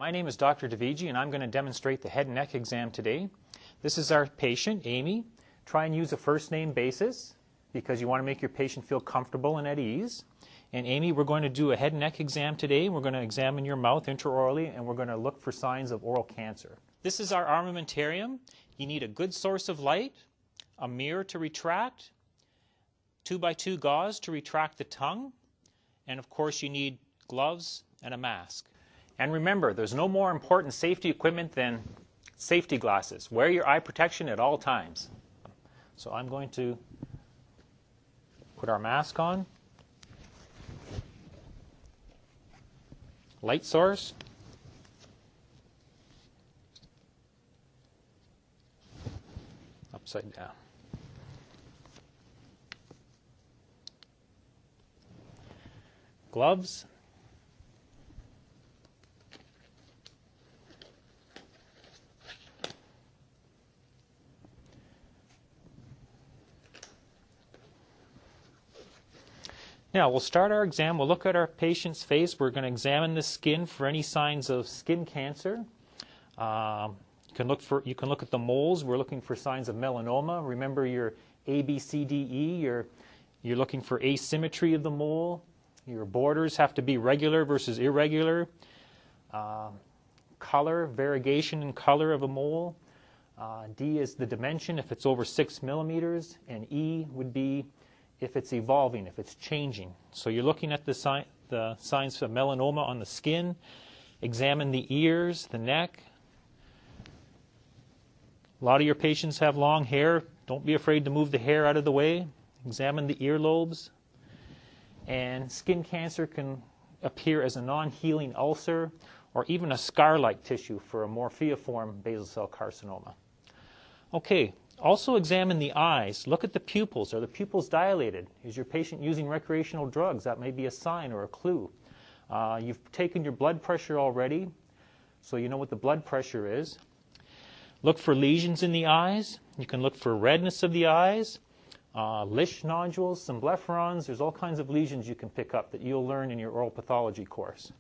My name is Dr. Dovigi, and I'm going to demonstrate the head and neck exam today. This is our patient, Amy. Try and use a first name basis because you want to make your patient feel comfortable and at ease. And Amy, we're going to do a head and neck exam today. We're going to examine your mouth intraorally, and we're going to look for signs of oral cancer. This is our armamentarium. You need a good source of light, a mirror to retract, 2x2 gauze to retract the tongue, and of course you need gloves and a mask. And remember, there's no more important safety equipment than safety glasses. Wear your eye protection at all times. So I'm going to put our mask on. Light source. Upside down. Gloves. Now, we'll start our exam. We'll look at our patient's face. We're going to examine the skin for any signs of skin cancer. You can look at the moles. We're looking for signs of melanoma. Remember your A, B, C, D, E. You're looking for asymmetry of the mole. Your borders have to be regular versus irregular. Color, variegation in color of a mole. D is the dimension if it's over 6 millimeters, and E would be if it's evolving, if it's changing. So you're looking at the signs of melanoma on the skin. Examine the ears, the neck. A lot of your patients have long hair. Don't be afraid to move the hair out of the way. Examine the earlobes. And skin cancer can appear as a non-healing ulcer or even a scar-like tissue for a morpheoform basal cell carcinoma. Okay. Also examine the eyes. Look at the pupils. Are the pupils dilated? Is your patient using recreational drugs? That may be a sign or a clue. You've taken your blood pressure already, so you know what the blood pressure is. Look for lesions in the eyes. You can look for redness of the eyes, Lisch nodules, some blepharons. There's all kinds of lesions you can pick up that you'll learn in your oral pathology course.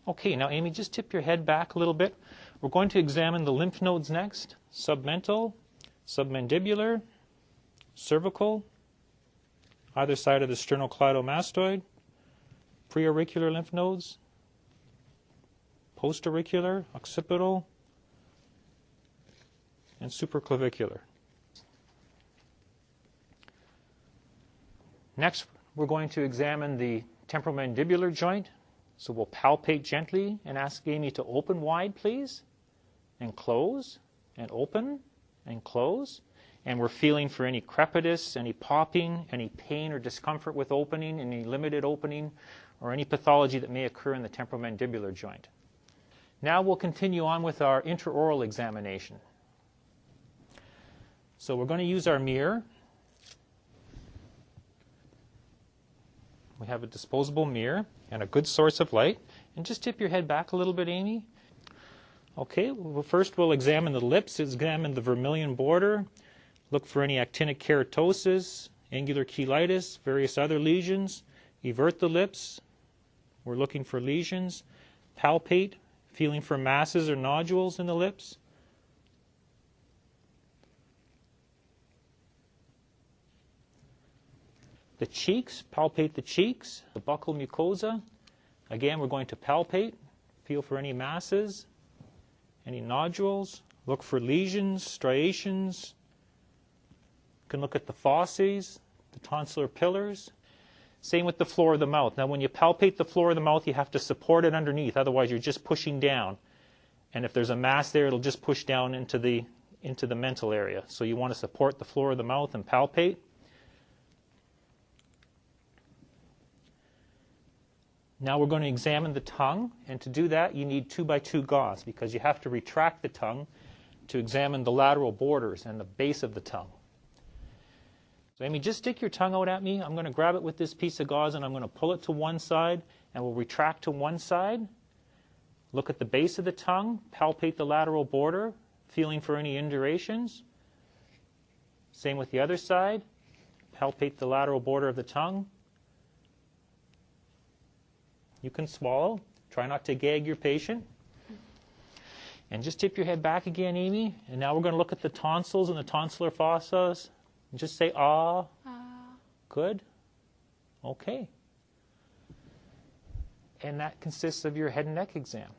Okay, now Amy, just tip your head back a little bit. We're going to examine the lymph nodes next, submental, submandibular, cervical, either side of the sternocleidomastoid, preauricular lymph nodes, postauricular, occipital, and supraclavicular. Next, we're going to examine the temporomandibular joint. So we'll palpate gently and ask Amy to open wide, please, and close, and open, and close. And we're feeling for any crepitus, any popping, any pain or discomfort with opening, any limited opening, or any pathology that may occur in the temporomandibular joint. Now we'll continue on with our intraoral examination. So we're going to use our mirror. We have a disposable mirror and a good source of light. And just tip your head back a little bit, Amy. Okay, well, first we'll examine the lips, examine the vermilion border, look for any actinic keratosis, angular cheilitis, various other lesions. Evert the lips. We're looking for lesions. Palpate, feeling for masses or nodules in the lips. The cheeks, palpate the cheeks, the buccal mucosa. Again, we're going to palpate, feel for any masses, any nodules, look for lesions, striations. You can look at the fauces, the tonsillar pillars. Same with the floor of the mouth. Now, when you palpate the floor of the mouth, you have to support it underneath. Otherwise, you're just pushing down. And if there's a mass there, it'll just push down into the mental area. So you want to support the floor of the mouth and palpate. Now we're going to examine the tongue, and to do that you need 2x2 gauze because you have to retract the tongue to examine the lateral borders and the base of the tongue. So Amy, just stick your tongue out at me. I'm going to grab it with this piece of gauze and I'm going to pull it to one side, and we'll retract to one side. Look at the base of the tongue, palpate the lateral border, feeling for any indurations. Same with the other side. Palpate the lateral border of the tongue. You can swallow. Try not to gag your patient. And just tip your head back again, Amy. And now we're going to look at the tonsils and the tonsillar fossas. And just say, ah. Good. Okay. And that consists of your head and neck exam.